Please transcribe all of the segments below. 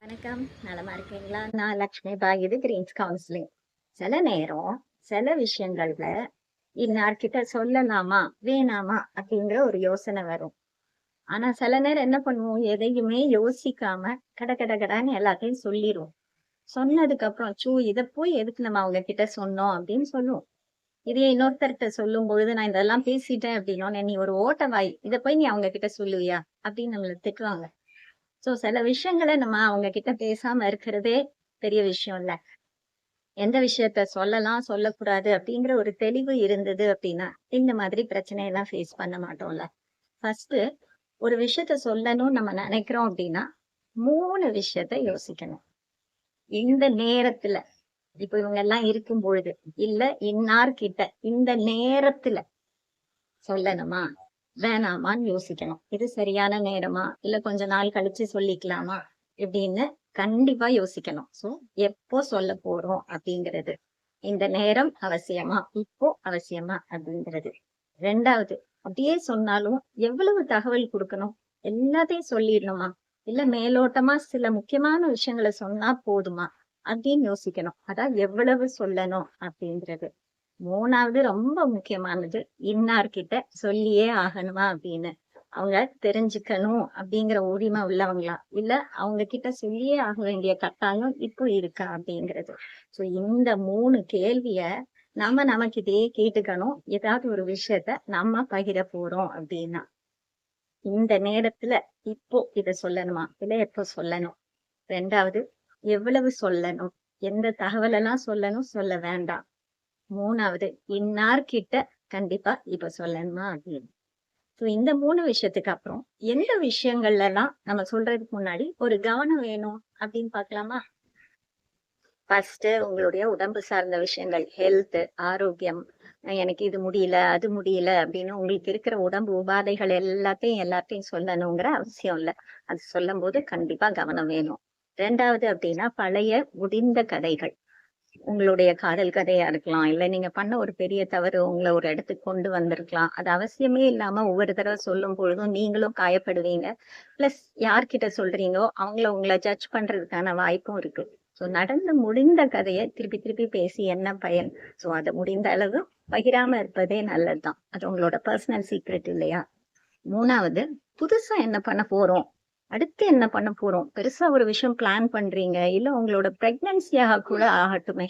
வணக்கம். நலமா இருக்கீங்களா? நான் லக்ஷ்மி பாய். இது கிரீன்ஸ் கவுன்சிலிங். சில நேரம், சில விஷயங்கள்ல இன்னார்கிட்ட சொல்லலாமா, வேணாமா அப்படிங்கிற ஒரு யோசனை வரும். ஆனா சில நேரம் என்ன பண்ணுவோம், எதையுமே யோசிக்காம கட கட கடன்னு எல்லாத்தையும் சொல்லிருவோம். சொன்னதுக்கு அப்புறம், இத போய் எதுக்கு நம்ம அவங்க கிட்ட சொன்னோம் அப்படின்னு சொல்லுவோம். இதையே இன்னொருத்தர்ட்ட சொல்லும் பொழுது, நான் இதெல்லாம் பேசிட்டேன் அப்படின்னோனே, நீ ஒரு ஓட்டவாய். இத போய் நீ அவங்க கிட்ட சொல்லுவியா? அப்படின்னு நம்மள திட்டுவாங்க. சில விஷயங்கள நம்ம அவங்க கிட்ட பேசாம இருக்கிறதே பெரிய விஷயம் இல்ல. எந்த விஷயத்த சொல்லலாம், சொல்லக்கூடாது அப்படிங்கிற ஒரு தெளிவு இருந்தது அப்படின்னா, இந்த மாதிரி பிரச்சனையெல்லாம் ஃபேஸ் பண்ண மாட்டோம்ல. ஃபர்ஸ்ட்டு ஒரு விஷயத்த சொல்லணும்னு நம்ம நெனைக்கிறோம் அப்படின்னா, 3 விஷயத்த யோசிக்கணும். இந்த நேரத்துல, இப்ப இவங்க எல்லாம் இருக்கும் பொழுது, இல்ல இன்னார்கிட்ட இந்த நேரத்துல சொல்லணுமா? வேணாமான்னு யோசிக்கணும். இது சரியான நேரமா? இல்ல கொஞ்ச நாள் கழிச்சு சொல்லிக்கலாமா? இப்படின்னு கண்டிப்பா யோசிக்கணும். எப்போ சொல்லப் போறோம் அப்படிங்கிறது. இந்த நேரம் அவசியமா? இப்போ அவசியமா? அப்படிங்கிறது. 2வது, அப்படியே சொன்னாலும் எவ்வளவு தகவல் குடுக்கணும்? எல்லாத்தையும் சொல்லிடணுமா? இல்ல மேலோட்டமா சில முக்கியமான விஷயங்கள சொன்னா போதுமா? அப்படின்னு யோசிக்கணும். அதான் எவ்வளவு சொல்லணும் அப்படிங்கிறது. 3வது ரொம்ப முக்கியமானது, இன்னார்கிட்ட சொல்லியே ஆகணுமா அப்படின்னு. அவங்க தெரிஞ்சுக்கணும் அப்படிங்கிற உரிமை உள்ளவங்களா? இல்ல அவங்க கிட்ட சொல்லியே ஆக வேண்டிய கட்டாயம் இப்போ இருக்கா? அப்படிங்கிறது. இந்த 3 கேள்விய நமக்கிட்டயே கேட்டுக்கணும். ஏதாவது ஒரு விஷயத்த நம்ம பகிர போறோம் அப்படின்னா. இந்த நேரத்துல இப்போ இத சொல்லணுமா? இல்ல எப்போ சொல்லணும்? 2வது, எவ்வளவு சொல்லணும்? எந்த தகவலெல்லாம் சொல்லணும்? சொல்ல வேண்டாம்? 3வது, இன்னார்கிட்ட கண்டிப்பா இப்ப சொல்லணுமா அப்படின்னு. இந்த 3 விஷயத்துக்கு அப்புறம், எந்த விஷயங்கள்லலாம் நம்ம சொல்றதுக்கு முன்னாடி ஒரு கவனம் வேணும் அப்படின்னு பார்க்கலாமா? ஃபர்ஸ்ட்டு உங்களுடைய உடம்பு சார்ந்த விஷயங்கள், ஹெல்த், ஆரோக்கியம். எனக்கு இது முடியல, அது முடியல அப்படின்னு உங்களுக்கு இருக்கிற உடம்பு உபாதைகள் எல்லாத்தையும் சொல்லணுங்கிற அவசியம் இல்ல. அது சொல்லும்போது கண்டிப்பா கவனம் வேணும். 2வது அப்படின்னா, பழைய முடிந்த கதைகள். உங்களுடைய காதல் கதையா இருக்கலாம். இல்ல நீங்க பண்ண ஒரு பெரிய தவறு உங்கள ஒரு இடத்துக்கு கொண்டு வந்திருக்கலாம். அது அவசியமே இல்லாம ஒவ்வொரு தடவ சொல்லும் பொழுதும் நீங்களும் காயப்படுவீங்க. பிளஸ் யார்கிட்ட சொல்றீங்களோ, உங்கள ஜட்ஜ் பண்றதுக்கான வாய்ப்பும் இருக்கு. நடந்து முடிந்த கதைய திருப்பி திருப்பி பேசி என்ன பயன்? அத முடிந்த அளவு பகிராம இருப்பதே நல்லதுதான். அது உங்களோட பர்சனல் சீக்ரெட் இல்லையா? 3வது, புதுசா என்ன பண்ண போறோம்? அடுத்து என்ன பண்ண போறோம்? பெருசா ஒரு விஷயம் பிளான் பண்றீங்க. இல்ல உங்களோட பிரெக்னன்சியாக கூட ஆகட்டுமே.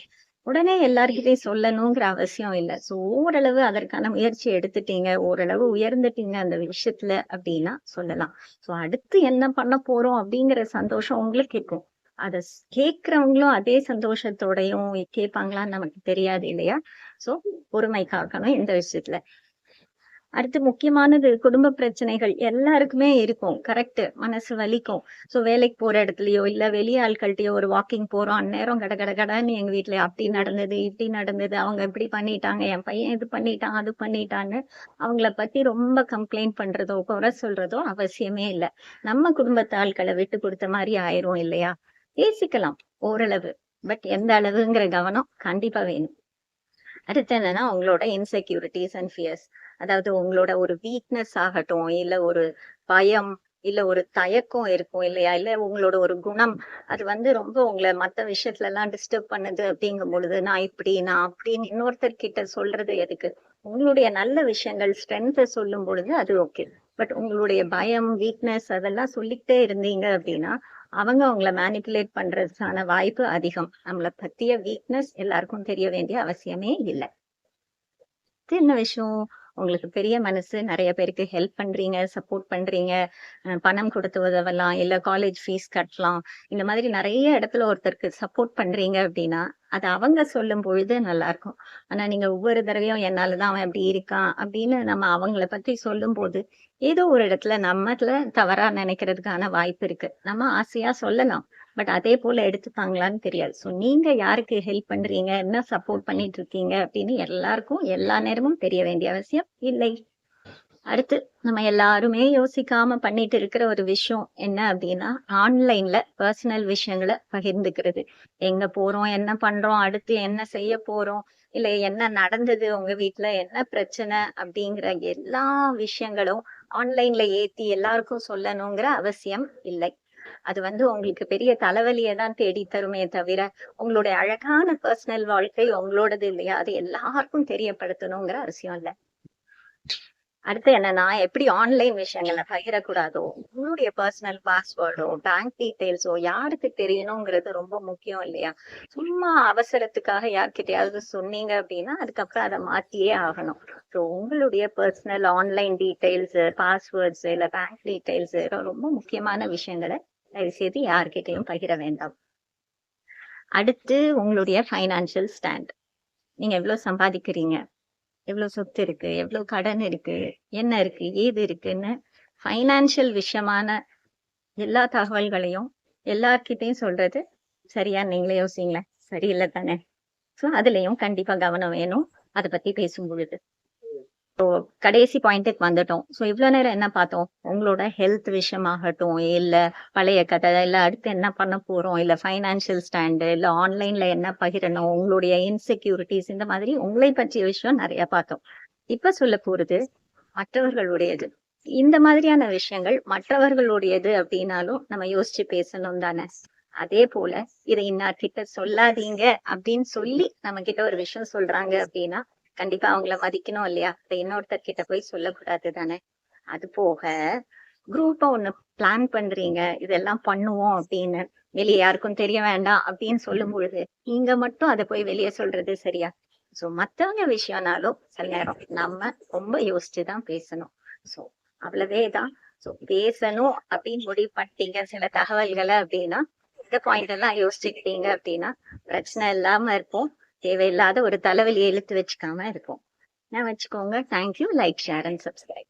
உடனே எல்லார்கிட்டயும் சொல்லணுங்கிற அவசியம் இல்ல. ஓரளவு அதற்கான முயற்சி எடுத்துட்டீங்க. ஓரளவு உயர்ந்துட்டீங்க அந்த விஷயத்துல அப்டின்னா சொல்லலாம். அடுத்து என்ன பண்ண போறோம் அப்டிங்கிற சந்தோஷம் உங்களுக்கு இருக்கும். அத கேட்கிறவங்களும் அதே சந்தோஷத்தோடயும் கேட்பாங்களான்னு நமக்கு தெரியாது இல்லையா? சோ பொறுமை காக்கணும் இந்த விஷயத்துல. அடுத்து முக்கியமானது குடும்ப பிரச்சனைகள் எல்லாருக்குமே இருக்கும். கரெக்ட். மனசு வலிக்கும். வேலைக்கு போற இடத்துலயோ, இல்ல வெளி ஆட்கள்ட்டயோ ஒரு வாக்கிங் போறோம். அந்நேரம் கட கட கடன்னு எங்க வீட்ல அப்படி நடந்தது, இப்படி நடந்தது. அவங்க இப்படி பண்ணிட்டாங்க. என் பையன் இது பண்ணிட்டான், அது பண்ணிட்டான்னு அவங்கள பத்தி ரொம்ப கம்ப்ளைண்ட் பண்றதோ, குறை சொல்றதோ அவசியமே இல்ல. நம்ம குடும்பத்து ஆட்கள விட்டு குடுத்த மாரி ஆயிரும் இல்லையா? பேசிக்கலாம் ஓரளவு. பட் எந்த அளவுங்கிற கவனம் கண்டிப்பா வேணும். அடுத்து என்னன்னா, உங்களோட இன்செக்யூரிட்டீஸ் அண்ட் ஃபியர்ஸ். அதாவது உங்களோட ஒரு வீக்னஸ் ஆகட்டும், இல்ல ஒரு பயம், இல்ல ஒரு தயக்கம் இருக்கும் இல்லையா? இல்ல உங்களோட ஒரு குணம், அது ரொம்ப உங்கள மத்த விஷயத்துலலாம் டிஸ்டர்ப் பண்ணுது அப்படிங்கும் பொழுது, நான் அப்படின்னு இன்னொருத்தர் கிட்ட சொல்றது எதுக்கு? உங்களுடைய நல்ல விஷயங்கள், ஸ்ட்ரென்த்த சொல்லும் பொழுது அது ஓகே. பட் உங்களுடைய பயம், வீக்னஸ் அதெல்லாம் சொல்லிக்கிட்டே இருந்தீங்க அப்படின்னா, அவங்க உங்கள மேனிபுலேட் பண்றதுக்கான வாய்ப்பு அதிகம். நம்மள பத்திய வீக்னஸ் எல்லாருக்கும் தெரிய வேண்டிய அவசியமே இல்ல. சின்ன விஷயம். உங்களுக்கு பெரிய மனசு. நெறைய பேருக்கு ஹெல்ப் பண்றீங்க, சப்போர்ட் பண்றீங்க. பணம் குடுத்து உதவலாம், இல்ல காலேஜ் ஃபீஸ் கட்டலாம். இந்த மாதிரி நெறைய இடத்துல ஒருத்தருக்கு சப்போர்ட் பண்றீங்க அப்டின்னா, அது அவங்க சொல்லும் பொழுது நல்லாருக்கும். ஆனா நீங்க ஒவ்வொரு தடவையும் என்னால தான் அவன் இப்டி இருக்கான் அப்டின்னு நம்ம அவங்கள பத்தி சொல்லும்போது, ஏதோ ஒரு இடத்துல நம்மள தவறா நெனைக்கிறதுக்கான வாய்ப்பு இருக்கு. நம்ம ஆசையா சொல்லலாம். பட் அதே போல எடுத்துப்பாங்களான்னு தெரியாது. நீங்க யாருக்கு ஹெல்ப் பண்றீங்க, என்ன சப்போர்ட் பண்ணிட்டு இருக்கீங்க அப்படின்னு எல்லாருக்கும் எல்லா நேரமும் தெரிய வேண்டிய அவசியம் இல்லை. அடுத்து நம்ம எல்லாருமே யோசிக்காம பண்ணிட்டு இருக்கிற ஒரு விஷயம் என்ன அப்படின்னா, ஆன்லைன்ல பர்சனல் விஷயங்கள பகிர்ந்துக்கிறது. எங்க போறோம், என்ன பண்றோம், அடுத்து என்ன செய்ய போறோம், இல்ல என்ன நடந்தது உங்க வீட்ல, என்ன பிரச்சனை அப்படிங்கிற எல்லா விஷயங்களும் ஆன்லைன்ல ஏத்தி எல்லாருக்கும் சொல்லணுங்கிற அவசியம் இல்லை. அது உங்களுக்கு பெரிய தலைவலியை தான் தேடி தருமே தவிர உங்களுடைய அழகான பர்சனல் வாழ்க்கை உங்களோடது இல்லையா, அது எல்லாருக்கும் தெரியப்படுத்தணுங்கிற அவசியம் இல்லை. அடுத்து என்னன்னா, எப்படி ஆன்லைன் விஷயங்களை பகிரக்கூடாதோ, உங்களுடைய பர்சனல் பாஸ்வேர்டோ பேங்க் டீடைல்ஸோ யாருக்கு தெரியணுங்கிறது ரொம்ப முக்கியம் இல்லையா. சும்மா அவசரத்துக்காக யார்கிட்டயாவது சொன்னீங்க அப்படின்னா அதுக்கப்புறம் அதை மாத்தியே ஆகணும். ஸோ உங்களுடைய பர்சனல் ஆன்லைன் டீடைல்ஸ், பாஸ்வேர்ட்ஸ் இல்ல பேங்க் டீடைல்ஸ் ரொம்ப முக்கியமான விஷயங்களை தயவு செய்து யார்கிட்டையும் பகிர வேண்டாம். அடுத்து உங்களுடைய ஃபைனான்சியல் ஸ்டாண்ட். நீங்க எவ்வளவு சம்பாதிக்கிறீங்க, எவ்வளவு சொத்து இருக்கு, எவ்வளவு கடன் இருக்கு, என்ன இருக்கு, ஏது இருக்குன்னு ஃபைனான்சியல் விஷயமான எல்லா தகவல்களையும் எல்லார்கிட்டையும் சொல்றது சரியா, நீங்களே யோசிங்களேன். சரியில்லை தானே. ஸோ அதுலயும் கண்டிப்பா கவனம் வேணும் அதை பத்தி பேசும் பொழுது. கடைசி பாயிண்ட்டுக்கு வந்துட்டோம். ஸோ இவ்வளவு நேரம் என்ன பார்த்தோம், உங்களோட ஹெல்த் விஷயமாகட்டும், இல்ல பழைய கதை, இல்ல அடுத்து என்ன பண்ண போறோம், இல்ல ஃபைனான்சியல் ஸ்டாண்டு, இல்ல ஆன்லைன்ல என்ன பகிரணும், உங்களுடைய இன்செக்யூரிட்டிஸ், இந்த மாதிரி உங்களை பற்றிய விஷயம் நிறைய பார்த்தோம். இப்ப சொல்ல போறது மற்றவர்களுடையது. இந்த மாதிரியான விஷயங்கள் மற்றவர்களுடையது அப்படின்னாலும் நம்ம யோசிச்சு பேசணும் தானே. அதே போல இதை இன்னார்கிட்ட சொல்லாதீங்க அப்படின்னு சொல்லி நம்ம கிட்ட ஒரு விஷயம் சொல்றாங்க அப்படின்னா கண்டிப்பா அவங்கள மதிக்கணும் இல்லையா. இதை இன்னொருத்தர் கிட்ட போய் சொல்லக்கூடாது தானே. அது போக குரூப்பா ஒண்ணு பிளான் பண்றீங்க, இதெல்லாம் பண்ணுவோம் அப்படின்னு வெளியே யாருக்கும் தெரிய வேண்டாம் அப்படின்னு சொல்லும் பொழுது நீங்க மட்டும் அதை போய் வெளியே சொல்றது சரியா? சோ மத்தவங்க விஷயம்னாலும் சில நேரம் நம்ம ரொம்ப யோசிச்சுதான் பேசணும். சோ அவ்வளவேதான். சோ பேசணும் அப்படின்னு முடிவு பண்ணிட்டீங்க சில தகவல்களை அப்படின்னா இந்த பாயிண்ட் எல்லாம் யோசிச்சுக்கிட்டீங்க அப்படின்னா பிரச்சனை இல்லாம இருப்போம். தேவையில்லாத ஒரு தலைவலியை இழுத்து வச்சுக்காம இருக்கும். நான் வச்சுக்கோங்க. Thank you. Like, share and subscribe.